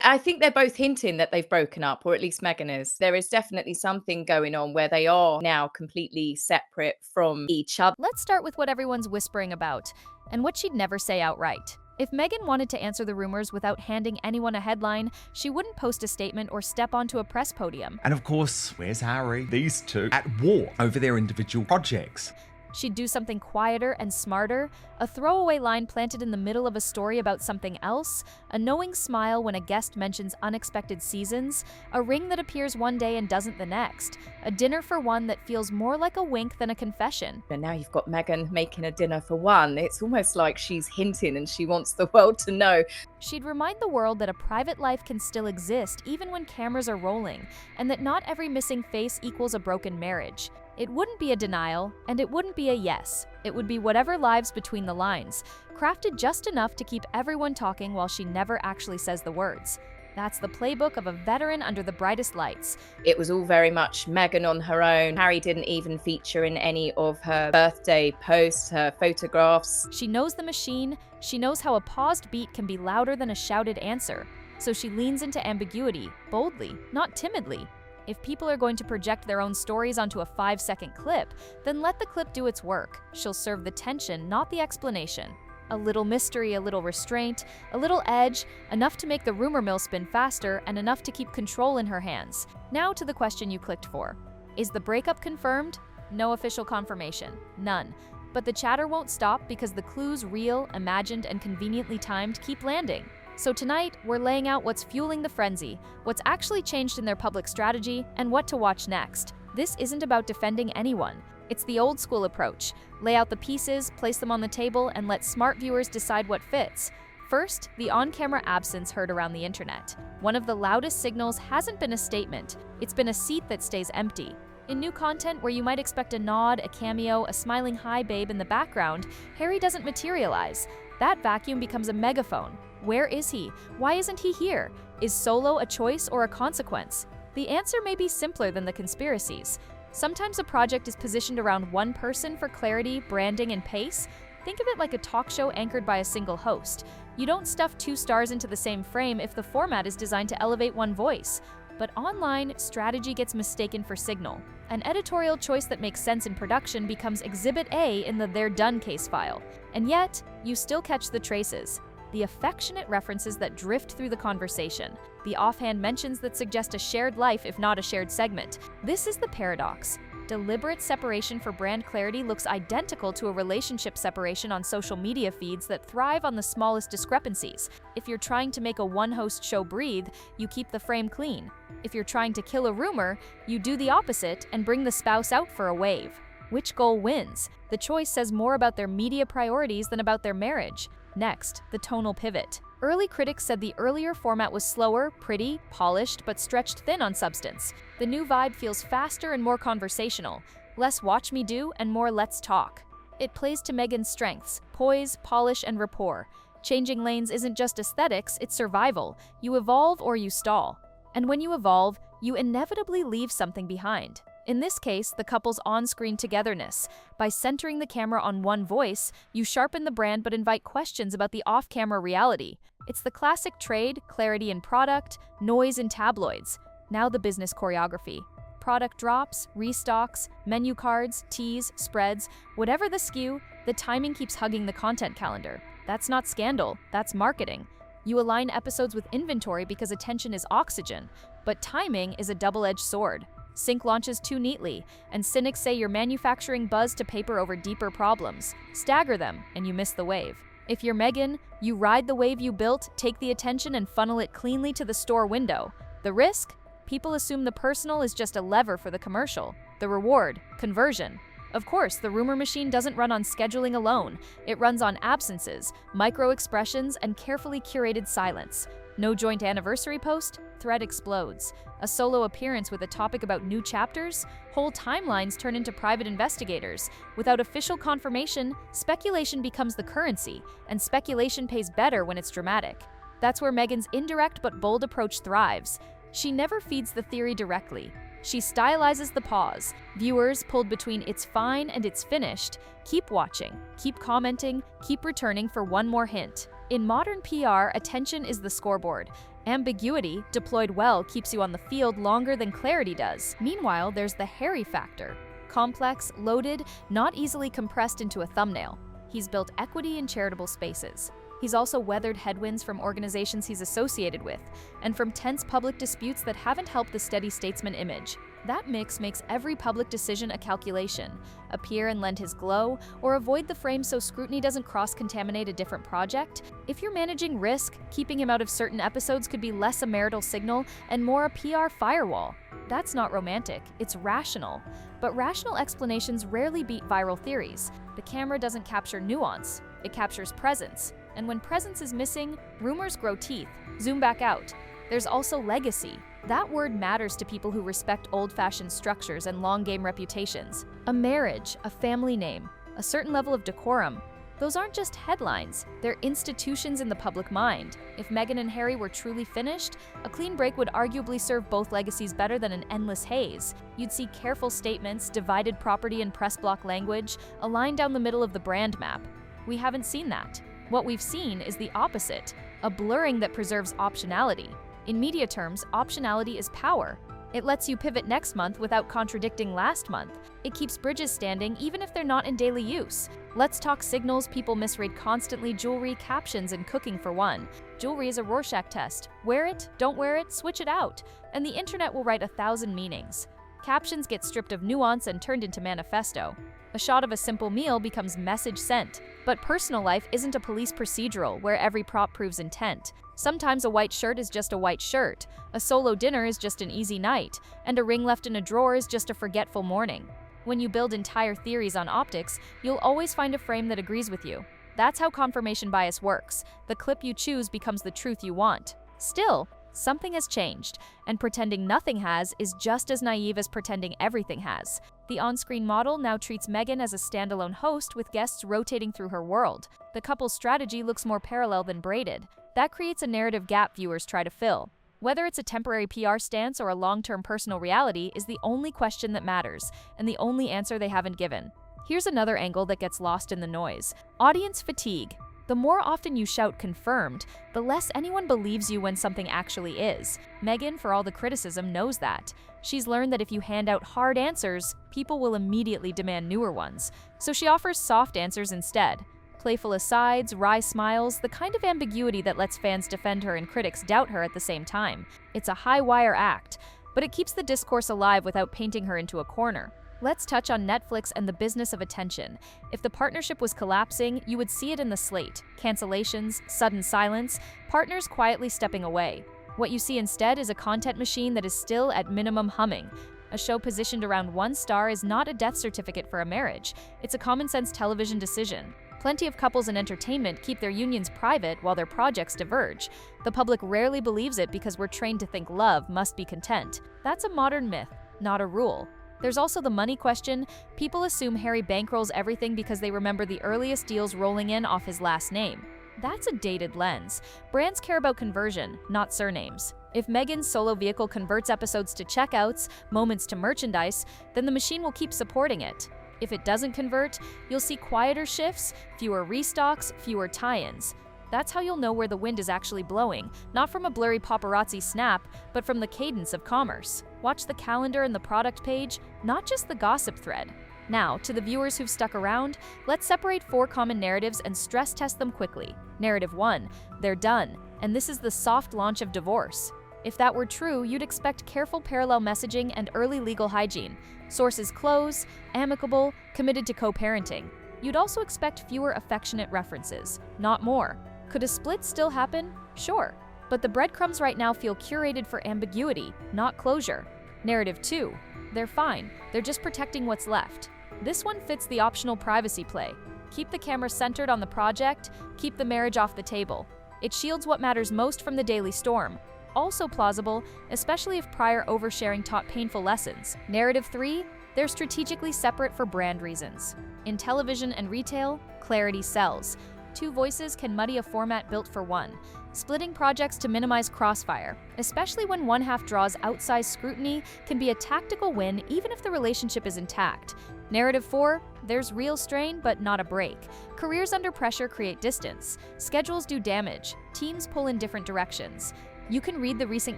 I think they're both hinting that they've broken up, or at least Meghan is. There is definitely something going on where they are now completely separate from each other. Let's start with what everyone's whispering about, and what she'd never say outright. If Meghan wanted to answer the rumors without handing anyone a headline, she wouldn't post a statement or step onto a press podium. And of course, where's Harry? These two at war over their individual projects. She'd do something quieter and smarter, a throwaway line planted in the middle of a story about something else, a knowing smile when a guest mentions unexpected seasons, a ring that appears one day and doesn't the next, a dinner for one that feels more like a wink than a confession. And now you've got Meghan making a dinner for one. It's almost like she's hinting and she wants the world to know. She'd remind the world that a private life can still exist even when cameras are rolling, and that not every missing face equals a broken marriage. It wouldn't be a denial, and it wouldn't be a yes. It would be whatever lives between the lines, crafted just enough to keep everyone talking while she never actually says the words. That's the playbook of a veteran under the brightest lights. It was all very much Meghan on her own. Harry didn't even feature in any of her birthday posts, her photographs. She knows the machine. She knows how a paused beat can be louder than a shouted answer. So she leans into ambiguity, boldly, not timidly. If people are going to project their own stories onto a 5-second clip, then let the clip do its work. She'll serve the tension, not the explanation. A little mystery, a little restraint, a little edge, enough to make the rumor mill spin faster and enough to keep control in her hands. Now to the question you clicked for. Is the breakup confirmed? No official confirmation. None. But the chatter won't stop because the clues, real, imagined, and conveniently timed, keep landing. So tonight, we're laying out what's fueling the frenzy, what's actually changed in their public strategy, and what to watch next. This isn't about defending anyone. It's the old school approach. Lay out the pieces, place them on the table, and let smart viewers decide what fits. First, the on-camera absence heard around the internet. One of the loudest signals hasn't been a statement. It's been a seat that stays empty. In new content where you might expect a nod, a cameo, a smiling hi babe in the background, Harry doesn't materialize. That vacuum becomes a megaphone. Where is he? Why isn't he here? Is solo a choice or a consequence? The answer may be simpler than the conspiracies. Sometimes a project is positioned around one person for clarity, branding, and pace. Think of it like a talk show anchored by a single host. You don't stuff two stars into the same frame if the format is designed to elevate one voice. But online, strategy gets mistaken for signal. An editorial choice that makes sense in production becomes Exhibit A in the They're Done case file. And yet, you still catch the traces. The affectionate references that drift through the conversation, the offhand mentions that suggest a shared life if not a shared segment. This is the paradox. Deliberate separation for brand clarity looks identical to a relationship separation on social media feeds that thrive on the smallest discrepancies. If you're trying to make a one-host show breathe, you keep the frame clean. If you're trying to kill a rumor, you do the opposite and bring the spouse out for a wave. Which goal wins? The choice says more about their media priorities than about their marriage. Next, the tonal pivot. Early critics said the earlier format was slower, pretty, polished, but stretched thin on substance. The new vibe feels faster and more conversational. Less watch me do and more let's talk. It plays to Meghan's strengths, poise, polish, and rapport. Changing lanes isn't just aesthetics, it's survival. You evolve or you stall. And when you evolve, you inevitably leave something behind. In this case, the couple's on-screen togetherness. By centering the camera on one voice, you sharpen the brand but invite questions about the off-camera reality. It's the classic trade, clarity in product, noise in tabloids. Now the business choreography. Product drops, restocks, menu cards, teas, spreads, whatever the SKU, the timing keeps hugging the content calendar. That's not scandal, that's marketing. You align episodes with inventory because attention is oxygen, but timing is a double-edged sword. Sync launches too neatly, and cynics say you're manufacturing buzz to paper over deeper problems. Stagger them, and you miss the wave. If you're Meghan, you ride the wave you built, take the attention, and funnel it cleanly to the store window. The risk? People assume the personal is just a lever for the commercial. The reward? Conversion. Of course, the rumor machine doesn't run on scheduling alone. It runs on absences, micro-expressions, and carefully curated silence. No joint anniversary post? Thread explodes. A solo appearance with a topic about new chapters? Whole timelines turn into private investigators. Without official confirmation, speculation becomes the currency, and speculation pays better when it's dramatic. That's where Meghan's indirect but bold approach thrives. She never feeds the theory directly. She stylizes the pause. Viewers, pulled between it's fine and it's finished, keep watching, keep commenting, keep returning for one more hint. In modern PR, attention is the scoreboard, Ambiguity, deployed well, keeps you on the field longer than clarity does. Meanwhile, there's the Harry factor. Complex, loaded, not easily compressed into a thumbnail. He's built equity in charitable spaces. He's also weathered headwinds from organizations he's associated with, and from tense public disputes that haven't helped the steady statesman image. That mix makes every public decision a calculation: appear and lend his glow, or avoid the frame so scrutiny doesn't cross-contaminate a different project. If you're managing risk, keeping him out of certain episodes could be less a marital signal and more a PR firewall. That's not romantic, it's rational. But rational explanations rarely beat viral theories. The camera doesn't capture nuance, it captures presence. And when presence is missing, rumors grow teeth. Zoom back out. There's also legacy. That word matters to people who respect old-fashioned structures and long-game reputations. A marriage, a family name, a certain level of decorum. Those aren't just headlines, they're institutions in the public mind. If Meghan and Harry were truly finished, a clean break would arguably serve both legacies better than an endless haze. You'd see careful statements, divided property and press block language, a line down the middle of the brand map. We haven't seen that. What we've seen is the opposite, a blurring that preserves optionality. In media terms, optionality is power. It lets you pivot next month without contradicting last month. It keeps bridges standing even if they're not in daily use. Let's talk signals people misread constantly: jewelry, captions, and cooking for one. Jewelry is a Rorschach test. Wear it, don't wear it, switch it out. And the internet will write 1,000 meanings. Captions get stripped of nuance and turned into manifesto. A shot of a simple meal becomes message sent. But personal life isn't a police procedural where every prop proves intent. Sometimes a white shirt is just a white shirt, a solo dinner is just an easy night, and a ring left in a drawer is just a forgetful morning. When you build entire theories on optics, you'll always find a frame that agrees with you. That's how confirmation bias works. The clip you choose becomes the truth you want. Still, something has changed, and pretending nothing has is just as naive as pretending everything has. The on-screen model now treats Meghan as a standalone host with guests rotating through her world. The couple's strategy looks more parallel than braided. That creates a narrative gap viewers try to fill. Whether it's a temporary PR stance or a long-term personal reality is the only question that matters, and the only answer they haven't given. Here's another angle that gets lost in the noise: audience fatigue. The more often you shout "confirmed," the less anyone believes you when something actually is. Meghan, for all the criticism, knows that. She's learned that if you hand out hard answers, people will immediately demand newer ones. So she offers soft answers instead. Playful asides, wry smiles, the kind of ambiguity that lets fans defend her and critics doubt her at the same time. It's a high-wire act, but it keeps the discourse alive without painting her into a corner. Let's touch on Netflix and the business of attention. If the partnership was collapsing, you would see it in the slate: cancellations, sudden silence, partners quietly stepping away. What you see instead is a content machine that is still at minimum humming. A show positioned around one star is not a death certificate for a marriage. It's a common-sense television decision. Plenty of couples in entertainment keep their unions private while their projects diverge. The public rarely believes it because we're trained to think love must be content. That's a modern myth, not a rule. There's also the money question. People assume Harry bankrolls everything because they remember the earliest deals rolling in off his last name. That's a dated lens. Brands care about conversion, not surnames. If Meghan's solo vehicle converts episodes to checkouts, moments to merchandise, then the machine will keep supporting it. If it doesn't convert, you'll see quieter shifts, fewer restocks, fewer tie-ins. That's how you'll know where the wind is actually blowing, not from a blurry paparazzi snap, but from the cadence of commerce. Watch the calendar and the product page, not just the gossip thread. Now, to the viewers who've stuck around, let's separate 4 common narratives and stress test them quickly. Narrative 1, they're done, and this is the soft launch of divorce. If that were true, you'd expect careful parallel messaging and early legal hygiene. Sources close, amicable, committed to co-parenting. You'd also expect fewer affectionate references, not more. Could a split still happen? Sure. But the breadcrumbs right now feel curated for ambiguity, not closure. Narrative 2, they're fine, they're just protecting what's left. This one fits the optional privacy play. Keep the camera centered on the project, keep the marriage off the table. It shields what matters most from the daily storm. Also plausible, especially if prior oversharing taught painful lessons. Narrative 3, they're strategically separate for brand reasons. In television and retail, clarity sells. 2 voices can muddy a format built for one. Splitting projects to minimize crossfire, especially when one half draws outsized scrutiny, can be a tactical win even if the relationship is intact. Narrative 4, there's real strain but not a break. Careers under pressure create distance. Schedules do damage. Teams pull in different directions. You can read the recent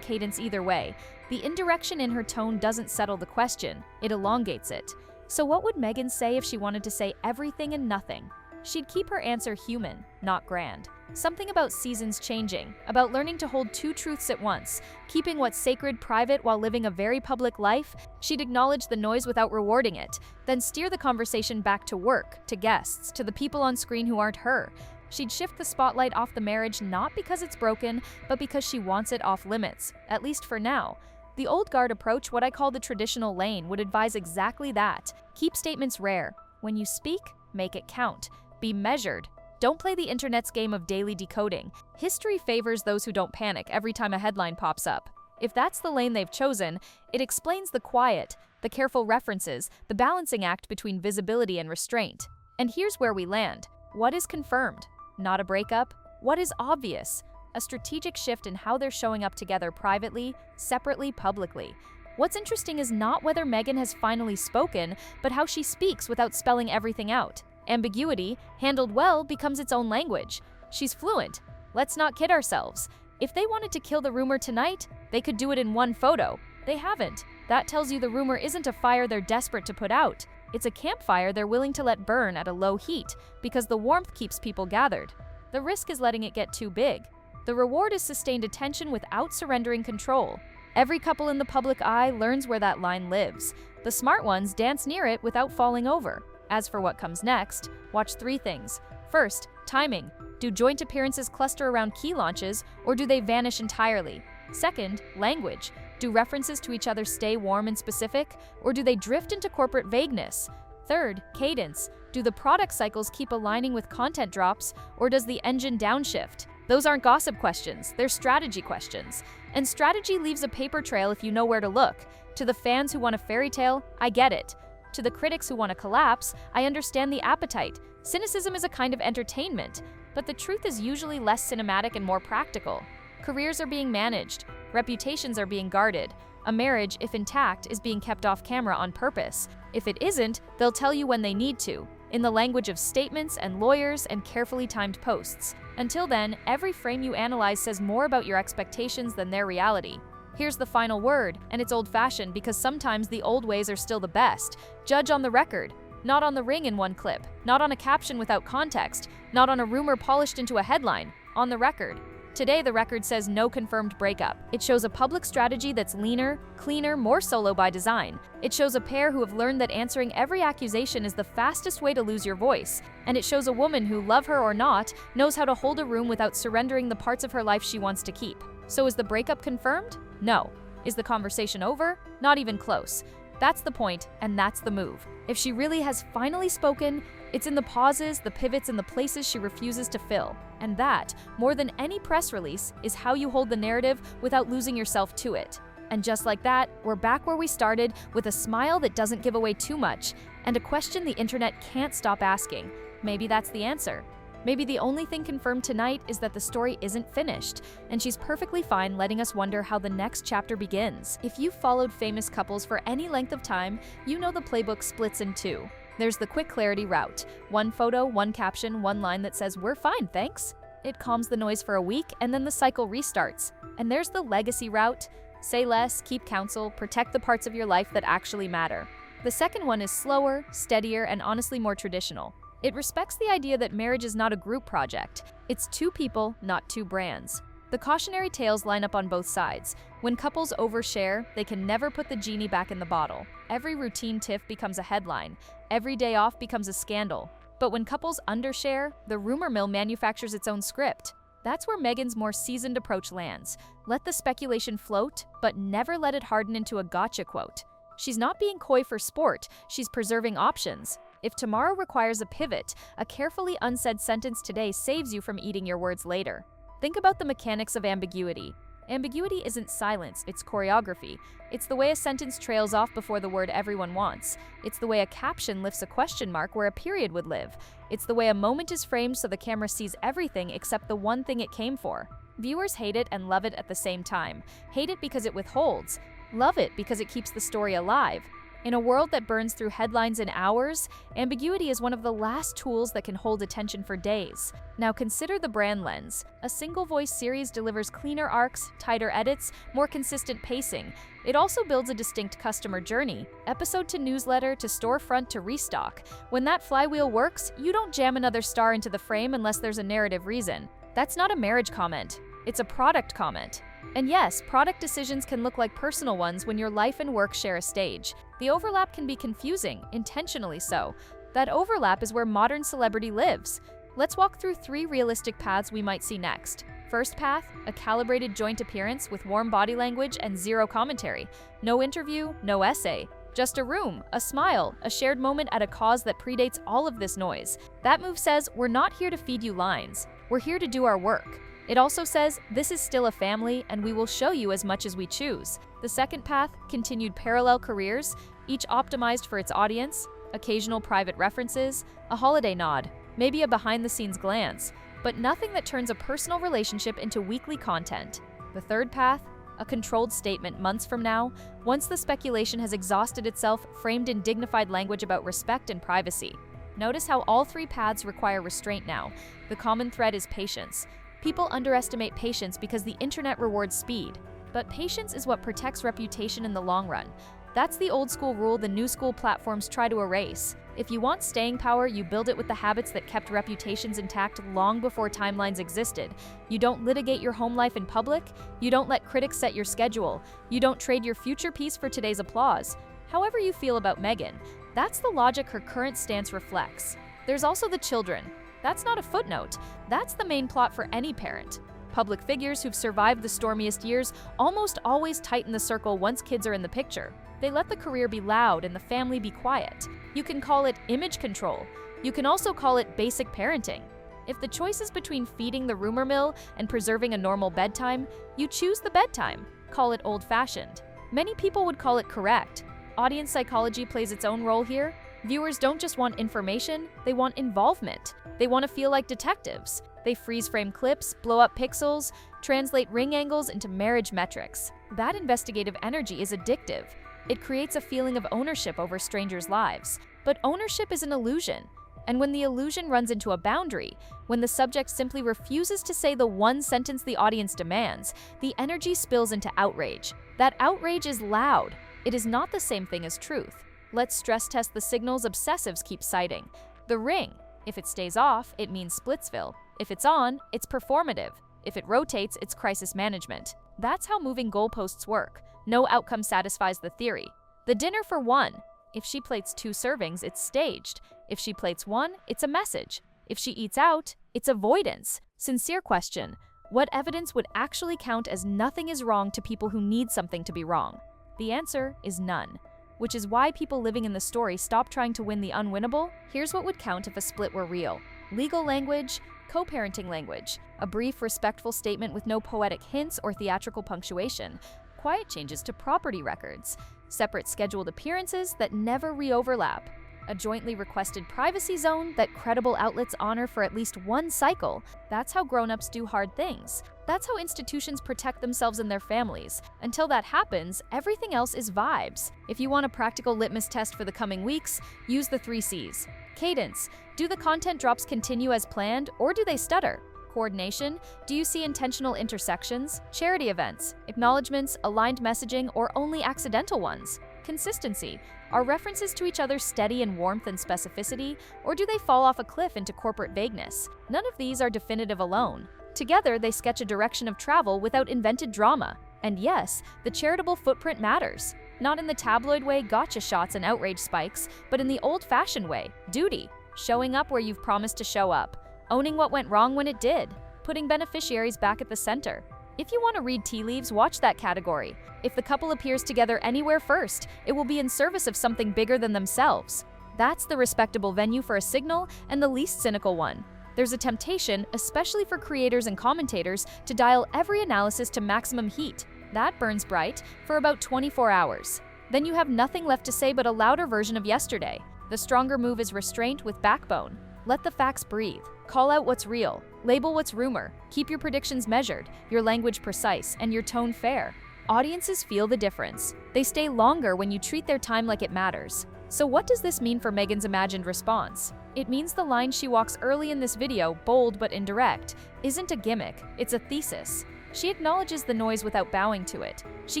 cadence either way. The indirection in her tone doesn't settle the question, it elongates it. So what would Meghan say if she wanted to say everything and nothing? She'd keep her answer human, not grand. Something about seasons changing, about learning to hold two truths at once, keeping what's sacred private while living a very public life. She'd acknowledge the noise without rewarding it, then steer the conversation back to work, to guests, to the people on screen who aren't her. She'd shift the spotlight off the marriage not because it's broken, but because she wants it off limits, at least for now. The old guard approach, what I call the traditional lane, would advise exactly that. Keep statements rare. When you speak, make it count. Be measured. Don't play the internet's game of daily decoding. History favors those who don't panic every time a headline pops up. If that's the lane they've chosen, it explains the quiet, the careful references, the balancing act between visibility and restraint. And here's where we land. What is confirmed? Not a breakup? What is obvious? A strategic shift in how they're showing up together privately, separately, publicly. What's interesting is not whether Meghan has finally spoken, but how she speaks without spelling everything out. Ambiguity, handled well, becomes its own language. She's fluent. Let's not kid ourselves. If they wanted to kill the rumor tonight, they could do it in one photo. They haven't. That tells you the rumor isn't a fire they're desperate to put out. It's a campfire they're willing to let burn at a low heat, because the warmth keeps people gathered. The risk is letting it get too big. The reward is sustained attention without surrendering control. Every couple in the public eye learns where that line lives. The smart ones dance near it without falling over. As for what comes next, watch three things. First, timing. Do joint appearances cluster around key launches, or do they vanish entirely? Second, language. Do references to each other stay warm and specific, or do they drift into corporate vagueness? Third, cadence. Do the product cycles keep aligning with content drops, or does the engine downshift? Those aren't gossip questions, they're strategy questions. And strategy leaves a paper trail if you know where to look. To the fans who want a fairy tale, I get it. To the critics who want to collapse, I understand the appetite. Cynicism is a kind of entertainment, but the truth is usually less cinematic and more practical. Careers are being managed, reputations are being guarded. A marriage, if intact, is being kept off camera on purpose. If it isn't, they'll tell you when they need to, in the language of statements and lawyers and carefully timed posts. Until then, every frame you analyze says more about your expectations than their reality. Here's the final word, and it's old-fashioned because sometimes the old ways are still the best. Judge on the record, not on the ring in one clip, not on a caption without context, not on a rumor polished into a headline, on the record. Today, the record says no confirmed breakup. It shows a public strategy that's leaner, cleaner, more solo by design. It shows a pair who have learned that answering every accusation is the fastest way to lose your voice. And it shows a woman who, love her or not, knows how to hold a room without surrendering the parts of her life she wants to keep. So is the breakup confirmed? No. Is the conversation over? Not even close. That's the point, and that's the move. If she really has finally spoken, it's in the pauses, the pivots, and the places she refuses to fill. And that, more than any press release, is how you hold the narrative without losing yourself to it. And just like that, we're back where we started, with a smile that doesn't give away too much, and a question the internet can't stop asking. Maybe that's the answer. Maybe the only thing confirmed tonight is that the story isn't finished, and she's perfectly fine letting us wonder how the next chapter begins. If you've followed famous couples for any length of time, you know the playbook splits in two. There's the quick clarity route. One photo, one caption, one line that says, "We're fine, thanks." It calms the noise for a week, and then the cycle restarts. And there's the legacy route. Say less, keep counsel, protect the parts of your life that actually matter. The second one is slower, steadier, and honestly more traditional. It respects the idea that marriage is not a group project. It's two people, not two brands. The cautionary tales line up on both sides. When couples overshare, they can never put the genie back in the bottle. Every routine tiff becomes a headline. Every day off becomes a scandal. But when couples undershare, the rumor mill manufactures its own script. That's where Meghan's more seasoned approach lands. Let the speculation float, but never let it harden into a gotcha quote. She's not being coy for sport, she's preserving options. If tomorrow requires a pivot, a carefully unsaid sentence today saves you from eating your words later. Think about the mechanics of ambiguity. Ambiguity isn't silence, it's choreography. It's the way a sentence trails off before the word everyone wants. It's the way a caption lifts a question mark where a period would live. It's the way a moment is framed so the camera sees everything except the one thing it came for. Viewers hate it and love it at the same time. Hate it because it withholds. Love it because it keeps the story alive. In a world that burns through headlines in hours, ambiguity is one of the last tools that can hold attention for days. Now consider the brand lens. A single-voice series delivers cleaner arcs, tighter edits, more consistent pacing. It also builds a distinct customer journey, episode to newsletter to storefront to restock. When that flywheel works, you don't jam another star into the frame unless there's a narrative reason. That's not a marriage comment. It's a product comment. And yes, product decisions can look like personal ones when your life and work share a stage. The overlap can be confusing, intentionally so. That overlap is where modern celebrity lives. Let's walk through 3 realistic paths we might see next. First path, a calibrated joint appearance with warm body language and zero commentary. No interview, no essay. Just a room, a smile, a shared moment at a cause that predates all of this noise. That move says, we're not here to feed you lines. We're here to do our work. It also says, this is still a family and we will show you as much as we choose. The second path, continued parallel careers, each optimized for its audience, occasional private references, a holiday nod, maybe a behind-the-scenes glance, but nothing that turns a personal relationship into weekly content. The third path, a controlled statement months from now, once the speculation has exhausted itself, framed in dignified language about respect and privacy. Notice how all 3 paths require restraint now. The common thread is patience. People underestimate patience because the internet rewards speed. But patience is what protects reputation in the long run. That's the old school rule the new school platforms try to erase. If you want staying power, you build it with the habits that kept reputations intact long before timelines existed. You don't litigate your home life in public. You don't let critics set your schedule. You don't trade your future peace for today's applause. However you feel about Meghan, that's the logic her current stance reflects. There's also the children. That's not a footnote. That's the main plot for any parent. Public figures who've survived the stormiest years almost always tighten the circle once kids are in the picture. They let the career be loud and the family be quiet. You can call it image control. You can also call it basic parenting. If the choice is between feeding the rumor mill and preserving a normal bedtime, you choose the bedtime. Call it old-fashioned. Many people would call it correct. Audience psychology plays its own role here. Viewers don't just want information, they want involvement. They want to feel like detectives. They freeze-frame clips, blow up pixels, translate ring angles into marriage metrics. That investigative energy is addictive. It creates a feeling of ownership over strangers' lives. But ownership is an illusion. And when the illusion runs into a boundary, when the subject simply refuses to say the one sentence the audience demands, the energy spills into outrage. That outrage is loud. It is not the same thing as truth. Let's stress test the signals obsessives keep citing. The ring. If it stays off, it means Splitsville. If it's on, it's performative. If it rotates, it's crisis management. That's how moving goalposts work. No outcome satisfies the theory. The dinner for 1. If she plates 2 servings, it's staged. If she plates 1, it's a message. If she eats out, it's avoidance. Sincere question. What evidence would actually count as nothing is wrong to people who need something to be wrong? The answer is none. Which is why people living in the story stop trying to win the unwinnable. Here's what would count if a split were real. Legal language, co-parenting language, a brief, respectful statement with no poetic hints or theatrical punctuation, quiet changes to property records, separate scheduled appearances that never re-overlap, a jointly requested privacy zone that credible outlets honor for at least 1 cycle. That's how grown-ups do hard things. That's how institutions protect themselves and their families. Until that happens, everything else is vibes. If you want a practical litmus test for the coming weeks, use the 3 C's. Cadence. Do the content drops continue as planned, or do they stutter? Coordination. Do you see intentional intersections? Charity events, acknowledgements, aligned messaging, or only accidental ones? Consistency. Are references to each other steady in warmth and specificity, or do they fall off a cliff into corporate vagueness? None of these are definitive alone. Together, they sketch a direction of travel without invented drama. And yes, the charitable footprint matters. Not in the tabloid way, gotcha shots and outrage spikes, but in the old-fashioned way, duty. Showing up where you've promised to show up. Owning what went wrong when it did. Putting beneficiaries back at the center. If you want to read tea leaves, watch that category. If the couple appears together anywhere first, it will be in service of something bigger than themselves. That's the respectable venue for a signal and the least cynical one. There's a temptation, especially for creators and commentators, to dial every analysis to maximum heat. That burns bright for about 24 hours. Then you have nothing left to say but a louder version of yesterday. The stronger move is restraint with backbone. Let the facts breathe. Call out what's real. Label what's rumor. Keep your predictions measured, your language precise, and your tone fair. Audiences feel the difference. They stay longer when you treat their time like it matters. So what does this mean for Meghan's imagined response? It means the line she walks early in this video, bold but indirect, isn't a gimmick, it's a thesis. She acknowledges the noise without bowing to it. She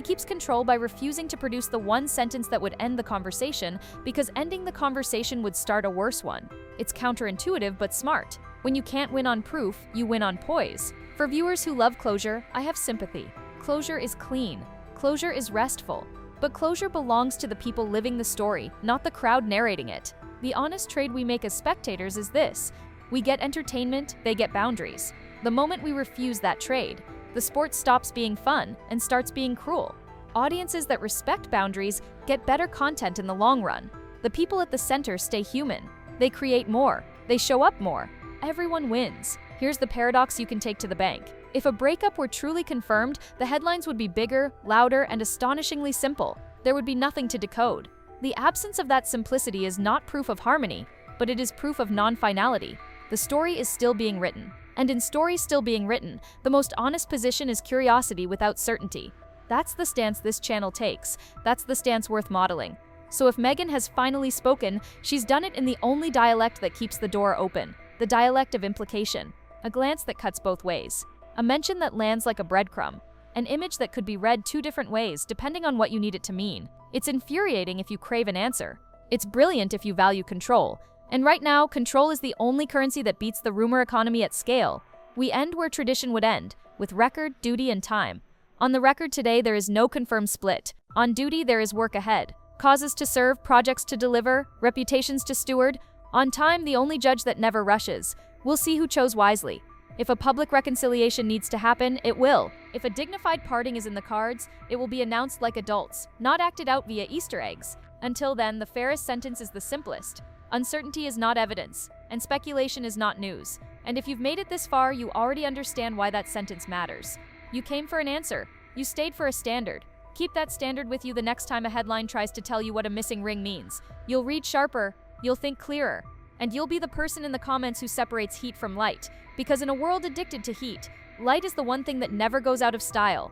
keeps control by refusing to produce the one sentence that would end the conversation, because ending the conversation would start a worse one. It's counterintuitive but smart. When you can't win on proof, you win on poise. For viewers who love closure, I have sympathy. Closure is clean. Closure is restful. But closure belongs to the people living the story, not the crowd narrating it. The honest trade we make as spectators is this: we get entertainment, they get boundaries. The moment we refuse that trade, the sport stops being fun and starts being cruel. Audiences that respect boundaries get better content in the long run. The people at the center stay human. They create more. They show up more. Everyone wins. Here's the paradox you can take to the bank. If a breakup were truly confirmed, the headlines would be bigger, louder, and astonishingly simple. There would be nothing to decode. The absence of that simplicity is not proof of harmony, but it is proof of non-finality. The story is still being written. And in stories still being written, the most honest position is curiosity without certainty. That's the stance this channel takes. That's the stance worth modeling. So if Meghan has finally spoken, she's done it in the only dialect that keeps the door open, the dialect of implication. A glance that cuts both ways. A mention that lands like a breadcrumb. An image that could be read two different ways depending on what you need it to mean. It's infuriating if you crave an answer. It's brilliant if you value control. And right now, control is the only currency that beats the rumor economy at scale. We end where tradition would end, with record, duty, and time. On the record today, there is no confirmed split. On duty, there is work ahead. Causes to serve, projects to deliver, reputations to steward. On time, the only judge that never rushes. We'll see who chose wisely. If a public reconciliation needs to happen, it will. If a dignified parting is in the cards, it will be announced like adults, not acted out via Easter eggs. Until then, the fairest sentence is the simplest. Uncertainty is not evidence, and speculation is not news. And if you've made it this far, you already understand why that sentence matters. You came for an answer. You stayed for a standard. Keep that standard with you the next time a headline tries to tell you what a missing ring means. You'll read sharper, you'll think clearer, and you'll be the person in the comments who separates heat from light. Because in a world addicted to heat, light is the one thing that never goes out of style.